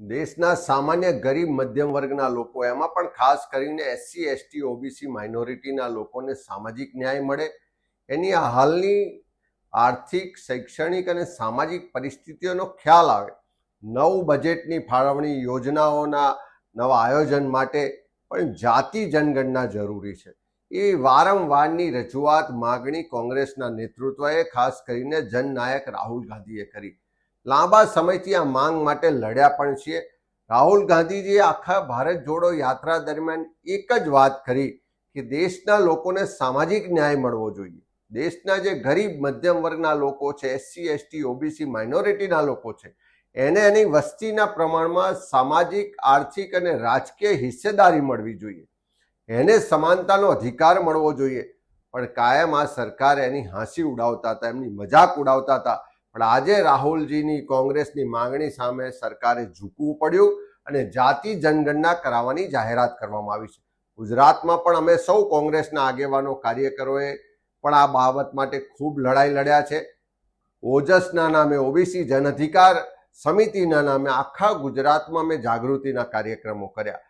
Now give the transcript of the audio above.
દેશના સામાન્ય ગરીબ મધ્યમ વર્ગના લોકો, એમાં પણ ખાસ કરીને એસસી એસટી ઓબીસી માઇનોરિટીના લોકોને સામાજિક ન્યાય મળે, એની હાલની આર્થિક, શૈક્ષણિક અને સામાજિક પરિસ્થિતિઓનો ખ્યાલ આવે, નવું બજેટની ફાળવણી, યોજનાઓના નવા આયોજન માટે પણ જાતિ જનગણના જરૂરી છે. એ વારંવારની રજૂઆત, માગણી કોંગ્રેસના નેતૃત્વએ, ખાસ કરીને જનનાયક રાહુલ ગાંધીએ કરી. લાંબા સમયથી આ માંગ માટે લડ્યા પણ છીએ. રાહુલ ગાંધીજીએ આખા ભારત જોડો યાત્રા દરમિયાન એક જ વાત કરી કે દેશના લોકોને સામાજિક ન્યાય મળવો જોઈએ. દેશના જે ગરીબ મધ્યમ વર્ગના લોકો છે, એસસી એસટી ઓબીસી માઇનોરિટીના લોકો છે, એને એની વસ્તીના પ્રમાણમાં સામાજિક, આર્થિક અને રાજકીય હિસ્સેદારી મળવી જોઈએ. એને સમાનતાનો અધિકાર મળવો જોઈએ. પણ કાયમ આ સરકાર એની હાંસી ઉડાવતા હતા, એમની મજાક ઉડાવતા હતા. પણ આજે રાહુલજીની, કોંગ્રેસની માંગણી સામે સરકારે ઝૂકવું પડ્યું અને જાતિ જનગણના કરાવવાની જાહેરાત કરવામાં આવી છે. ગુજરાતમાં પણ અમે સૌ કોંગ્રેસના આગેવાનો, કાર્યકરોએ પણ આ બાબત માટે ખૂબ લડાઈ લડ્યા છે. ઓજસના નામે, ઓબીસી જન અધિકાર સમિતિના નામે આખા ગુજરાતમાં અમે જાગૃતિના કાર્યક્રમો કર્યા.